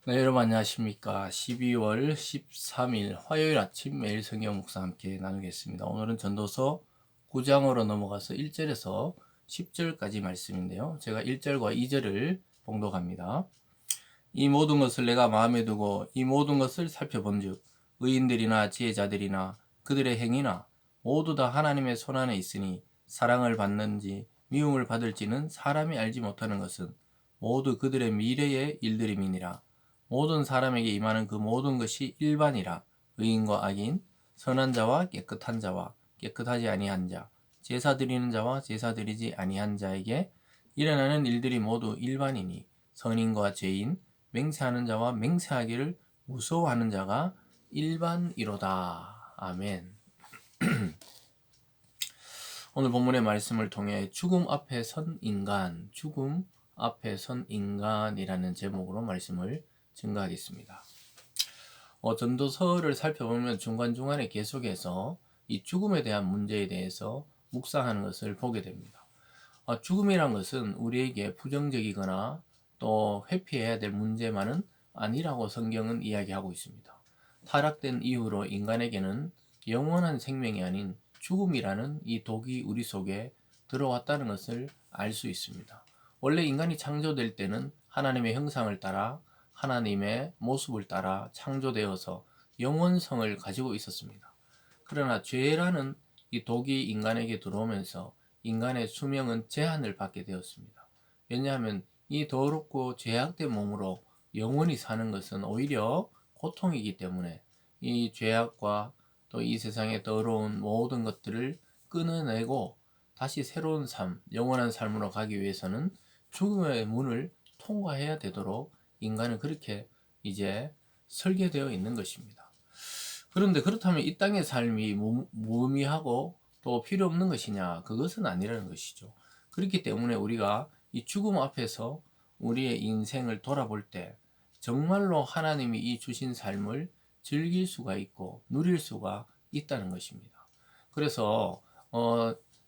네, 여러분 안녕하십니까. 12월 13일 화요일 아침 매일 성경 묵상 함께 나누겠습니다. 오늘은 전도서 9장으로 넘어가서 1절에서 10절까지 말씀인데요. 제가 1절과 2절을 봉독합니다. 이 모든 것을 내가 마음에 두고 이 모든 것을 살펴본즉 의인들이나 지혜자들이나 그들의 행위나 모두 다 하나님의 손안에 있으니 사랑을 받는지 미움을 받을지는 사람이 알지 못하는 것은 모두 그들의 미래의 일들임이니라. 모든 사람에게 임하는 그 모든 것이 일반이라. 의인과 악인, 선한 자와 깨끗한 자와 깨끗하지 아니한 자, 제사 드리는 자와 제사 드리지 아니한 자에게 일어나는 일들이 모두 일반이니 선인과 죄인, 맹세하는 자와 맹세하기를 무서워하는 자가 일반이로다. 아멘. 오늘 본문의 말씀을 통해 죽음 앞에 선 인간, 죽음 앞에 선 인간이라는 제목으로 말씀을 증거하겠습니다. 전도서를 살펴보면 중간중간에 계속해서 이 죽음에 대한 문제에 대해서 묵상하는 것을 보게 됩니다. 죽음이란 것은 우리에게 부정적이거나 또 회피해야 될 문제만은 아니라고 성경은 이야기하고 있습니다. 타락된 이후로 인간에게는 영원한 생명이 아닌 죽음이라는 이 독이 우리 속에 들어왔다는 것을 알 수 있습니다. 원래 인간이 창조될 때는 하나님의 형상을 따라 하나님의 모습을 따라 창조되어서 영원성을 가지고 있었습니다. 그러나 죄라는 이 독이 인간에게 들어오면서 인간의 수명은 제한을 받게 되었습니다. 왜냐하면 이 더럽고 죄악된 몸으로 영원히 사는 것은 오히려 고통이기 때문에 이 죄악과 또 이 세상의 더러운 모든 것들을 끊어내고 다시 새로운 삶, 영원한 삶으로 가기 위해서는 죽음의 문을 통과해야 되도록 인간은 그렇게 이제 설계되어 있는 것입니다. 그런데 그렇다면 이 땅의 삶이 무의미하고 또 필요 없는 것이냐? 그것은 아니라는 것이죠. 그렇기 때문에 우리가 이 죽음 앞에서 우리의 인생을 돌아볼 때 정말로 하나님이 이 주신 삶을 즐길 수가 있고 누릴 수가 있다는 것입니다. 그래서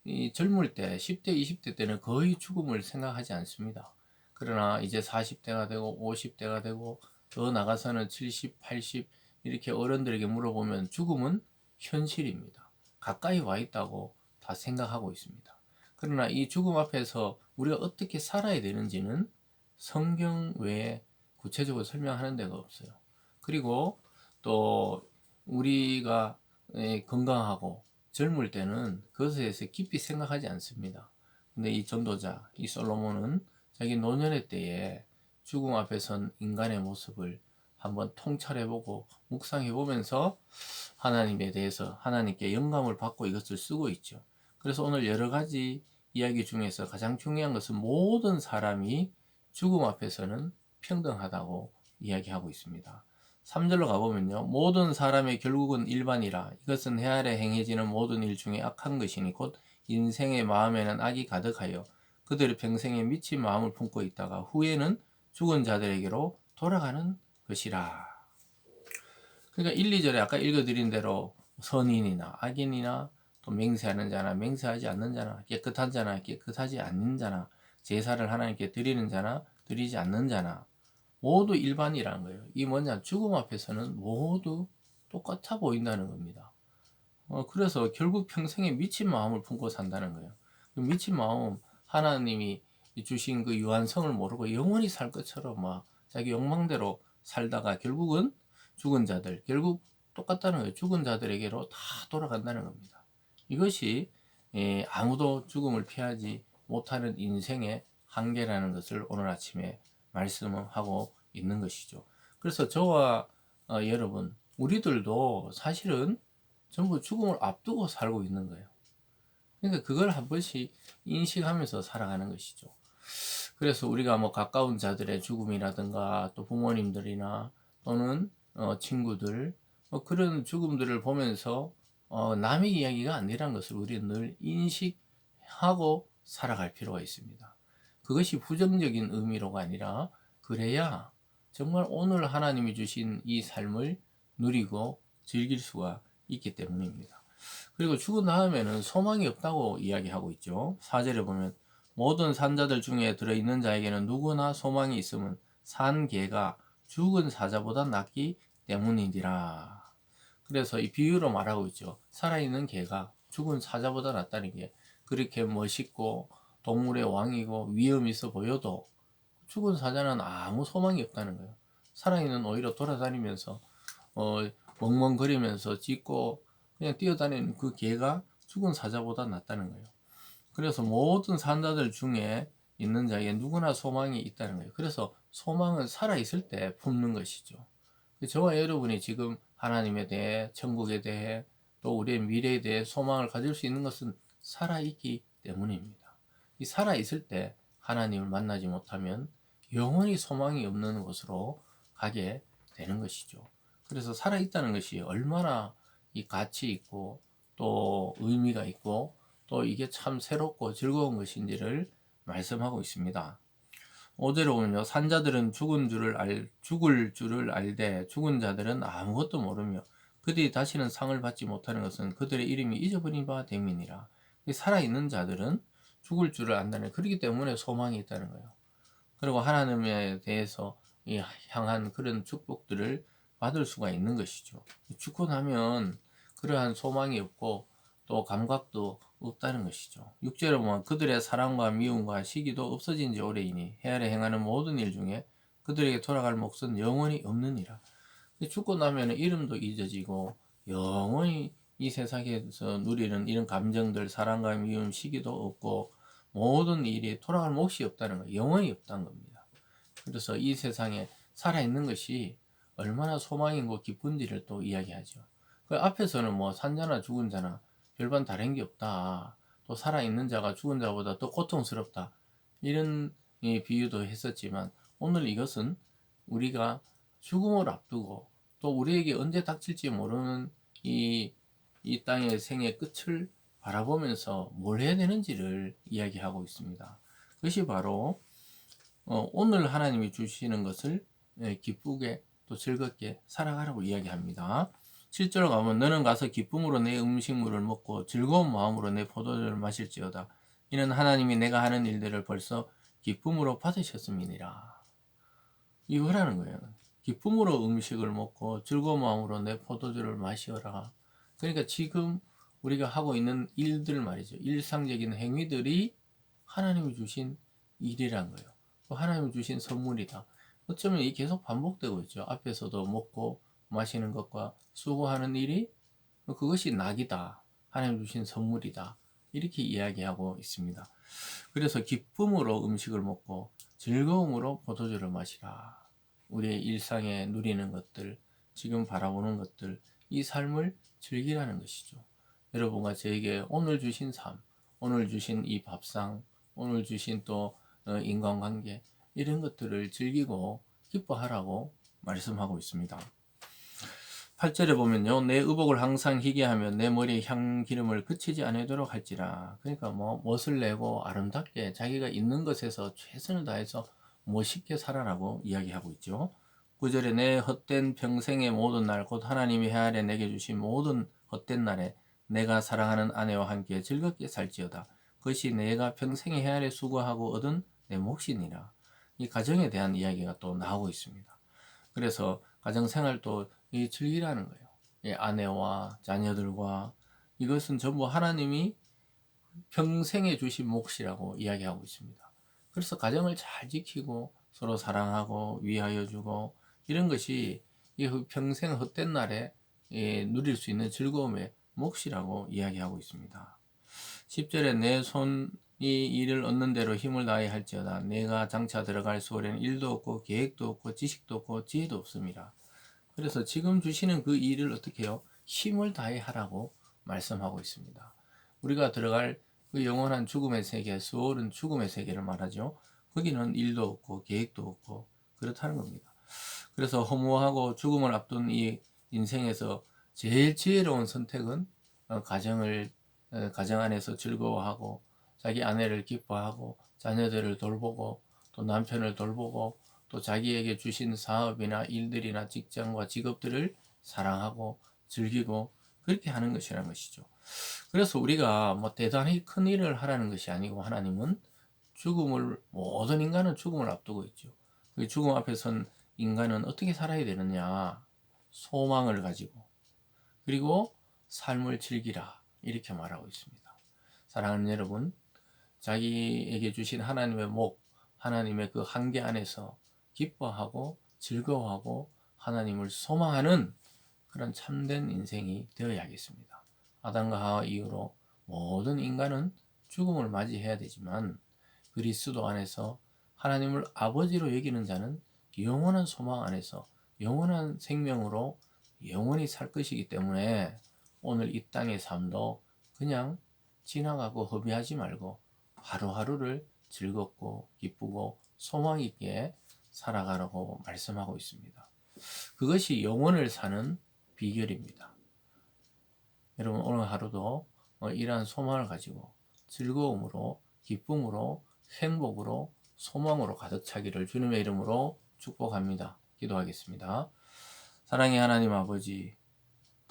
이 젊을 때 10대, 20대 때는 거의 죽음을 생각하지 않습니다. 그러나 이제 40대가 되고 50대가 되고 더 나가서는 70, 80 이렇게 어른들에게 물어보면 죽음은 현실입니다. 가까이 와 있다고 다 생각하고 있습니다. 그러나 이 죽음 앞에서 우리가 어떻게 살아야 되는지는 성경 외에 구체적으로 설명하는 데가 없어요. 그리고 또 우리가 건강하고 젊을 때는 그것에 대해서 깊이 생각하지 않습니다. 근데 이 전도자, 이 솔로몬은 자기 노년의 때에 죽음 앞에 선 인간의 모습을 한번 통찰해보고 묵상해보면서 하나님에 대해서 하나님께 영감을 받고 이것을 쓰고 있죠. 그래서 오늘 여러 가지 이야기 중에서 가장 중요한 것은 모든 사람이 죽음 앞에서는 평등하다고 이야기하고 있습니다. 3절로 가보면요. 모든 사람의 결국은 일반이라. 이것은 해 아래 행해지는 모든 일 중에 악한 것이니 곧 인생의 마음에는 악이 가득하여 그들의 평생에 미친 마음을 품고 있다가 후에는 죽은 자들에게로 돌아가는 것이라. 그러니까 1, 2절에 아까 읽어드린 대로 선인이나 악인이나 또 맹세하는 자나 맹세하지 않는 자나 깨끗한 자나 깨끗하지 않는 자나 제사를 하나님께 드리는 자나 드리지 않는 자나 모두 일반이라는 거예요. 이 뭐냐? 죽음 앞에서는 모두 똑같아 보인다는 겁니다. 그래서 결국 평생에 미친 마음을 품고 산다는 거예요. 그 미친 마음, 하나님이 주신 그 유한성을 모르고 영원히 살 것처럼 막 자기 욕망대로 살다가 결국은 죽은 자들, 결국 똑같다는 거예요. 죽은 자들에게로 다 돌아간다는 겁니다. 이것이 아무도 죽음을 피하지 못하는 인생의 한계라는 것을 오늘 아침에 말씀하고 있는 것이죠. 그래서 저와 여러분, 우리들도 사실은 전부 죽음을 앞두고 살고 있는 거예요. 그러니까 그걸 한 번씩 인식하면서 살아가는 것이죠. 그래서 우리가 뭐 가까운 자들의 죽음이라든가 또 부모님들이나 또는 친구들 뭐 그런 죽음들을 보면서 남의 이야기가 아니라는 것을 우리는 늘 인식하고 살아갈 필요가 있습니다. 그것이 부정적인 의미로가 아니라 그래야 정말 오늘 하나님이 주신 이 삶을 누리고 즐길 수가 있기 때문입니다. 그리고 죽은 다음에는 소망이 없다고 이야기하고 있죠. 4절에 보면 모든 산자들 중에 들어있는 자에게는 누구나 소망이 있음은 산 개가 죽은 사자보다 낫기 때문이니라. 그래서 이 비유로 말하고 있죠. 살아있는 개가 죽은 사자보다 낫다는 게, 그렇게 멋있고 동물의 왕이고 위험 있어 보여도 죽은 사자는 아무 소망이 없다는 거예요. 살아있는 오히려 돌아다니면서 어, 멍멍거리면서 짖고 그냥 뛰어다니는 그 개가 죽은 사자보다 낫다는 거예요. 그래서 모든 산자들 중에 있는 자에게 누구나 소망이 있다는 거예요. 그래서 소망은 살아있을 때 품는 것이죠. 저와 여러분이 지금 하나님에 대해, 천국에 대해, 또 우리의 미래에 대해 소망을 가질 수 있는 것은 살아있기 때문입니다. 이 살아있을 때 하나님을 만나지 못하면 영원히 소망이 없는 곳으로 가게 되는 것이죠. 그래서 살아있다는 것이 얼마나 이 가치 있고 또 의미가 있고 또 이게 참 새롭고 즐거운 것인지를 말씀하고 있습니다. 5절에 보면요. 산자들은 죽을 줄을 알되 죽은 자들은 아무것도 모르며 그들이 다시는 상을 받지 못하는 것은 그들의 이름이 잊어버린 바 됨이니라. 살아있는 자들은 죽을 줄을 안다는, 그렇기 때문에 소망이 있다는 거예요. 그리고 하나님에 대해서 향한 그런 축복들을 받을 수가 있는 것이죠. 죽고 나면 그러한 소망이 없고 또 감각도 없다는 것이죠. 6절에 보면 그들의 사랑과 미움과 시기도 없어진 지 오래이니 해 아래 행하는 모든 일 중에 그들에게 돌아갈 몫은 영원히 없느니라. 죽고 나면 이름도 잊어지고 영원히 이 세상에서 누리는 이런 감정들, 사랑과 미움, 시기도 없고 모든 일이 돌아갈 몫이 없다는 거예요. 영원히 없다는 겁니다. 그래서 이 세상에 살아있는 것이 얼마나 소망이고 기쁜지를 또 이야기하죠. 그 앞에서는 뭐 산자나 죽은 자나 별반 다른 게 없다. 또 살아있는 자가 죽은 자보다 더 고통스럽다. 이런 비유도 했었지만 오늘 이것은 우리가 죽음을 앞두고 또 우리에게 언제 닥칠지 모르는 이, 이 땅의 생의 끝을 바라보면서 뭘 해야 되는지를 이야기하고 있습니다. 그것이 바로 오늘 하나님이 주시는 것을 기쁘게 또 즐겁게 살아가라고 이야기합니다. 7절 가면 너는 가서 기쁨으로 내 음식물을 먹고 즐거운 마음으로 내 포도주를 마실지어다. 이는 하나님이 내가 하는 일들을 벌써 기쁨으로 받으셨음이니라. 이거라는 거예요. 기쁨으로 음식을 먹고 즐거운 마음으로 내 포도주를 마시어라. 그러니까 지금 우리가 하고 있는 일들 말이죠. 일상적인 행위들이 하나님이 주신 일이란 거예요. 하나님이 주신 선물이다. 어쩌면 이 계속 반복되고 있죠. 앞에서도 먹고 마시는 것과 수고하는 일이 그것이 낙이다. 하나님 주신 선물이다. 이렇게 이야기하고 있습니다. 그래서 기쁨으로 음식을 먹고 즐거움으로 포도주를 마시라. 우리의 일상에 누리는 것들, 지금 바라보는 것들, 이 삶을 즐기라는 것이죠. 여러분과 저에게 오늘 주신 삶, 오늘 주신 이 밥상, 오늘 주신 또 인간관계, 이런 것들을 즐기고 기뻐하라고 말씀하고 있습니다. 8절에 보면요. 내 의복을 항상 희게 하며 내 머리에 향기름을 그치지 않도록 할지라. 그러니까 뭐 멋을 내고 아름답게 자기가 있는 것에서 최선을 다해서 멋있게 살아라고 이야기하고 있죠. 9절에 내 헛된 평생의 모든 날 곧 하나님이 해 아래 내게 주신 모든 헛된 날에 내가 사랑하는 아내와 함께 즐겁게 살지어다. 그것이 내가 평생에 해 아래 수고하고 얻은 내 몫이니라. 이 가정에 대한 이야기가 또 나오고 있습니다. 그래서 가정생활도 즐기라는 거예요. 아내와 자녀들과 이것은 전부 하나님이 평생에 주신 몫이라고 이야기하고 있습니다. 그래서 가정을 잘 지키고 서로 사랑하고 위하여 주고 이런 것이 평생 헛된 날에 누릴 수 있는 즐거움의 몫이라고 이야기하고 있습니다. 10절에 내 손이 이를 얻는 대로 힘을 다해 할지어다. 내가 장차 들어갈 수월에는 일도 없고 계획도 없고 지식도 없고 지혜도 없습니다. 그래서 지금 주시는 그 일을 어떻게 해요? 힘을 다해 하라고 말씀하고 있습니다. 우리가 들어갈 그 영원한 죽음의 세계, 수월은 죽음의 세계를 말하죠. 거기는 일도 없고 계획도 없고 그렇다는 겁니다. 그래서 허무하고 죽음을 앞둔 이 인생에서 제일 지혜로운 선택은 가정 안에서 즐거워하고 자기 아내를 기뻐하고 자녀들을 돌보고 또 남편을 돌보고 또 자기에게 주신 사업이나 일들이나 직장과 직업들을 사랑하고 즐기고 그렇게 하는 것이라는 것이죠. 그래서 우리가 뭐 대단히 큰 일을 하라는 것이 아니고 하나님은 모든 인간은 죽음을 앞두고 있죠. 그 죽음 앞에 선 인간은 어떻게 살아야 되느냐? 소망을 가지고, 그리고 삶을 즐기라, 이렇게 말하고 있습니다. 사랑하는 여러분, 자기에게 주신 하나님의 목, 하나님의 그 한계 안에서 기뻐하고 즐거워하고 하나님을 소망하는 그런 참된 인생이 되어야겠습니다. 아담과 하와 이후로 모든 인간은 죽음을 맞이해야 되지만 그리스도 안에서 하나님을 아버지로 여기는 자는 영원한 소망 안에서 영원한 생명으로 영원히 살 것이기 때문에 오늘 이 땅의 삶도 그냥 지나가고 허비하지 말고 하루하루를 즐겁고 기쁘고 소망 있게 살아가라고 말씀하고 있습니다. 그것이 영혼을 사는 비결입니다. 여러분, 오늘 하루도 이러한 소망을 가지고 즐거움으로, 기쁨으로, 행복으로, 소망으로 가득 차기를 주님의 이름으로 축복합니다. 기도하겠습니다. 사랑의 하나님 아버지,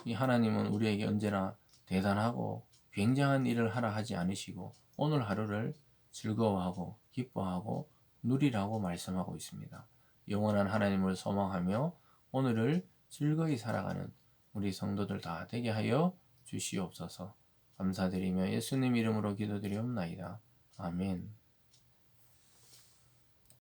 이 하나님은 우리에게 언제나 대단하고 굉장한 일을 하라 하지 않으시고 오늘 하루를 즐거워하고 기뻐하고 누리라고 말씀하고 있습니다. 영원한 하나님을 소망하며 오늘을 즐거이 살아가는 우리 성도들 다 되게 하여 주시옵소서. 감사드리며 예수님 이름으로 기도드리옵나이다. 아멘.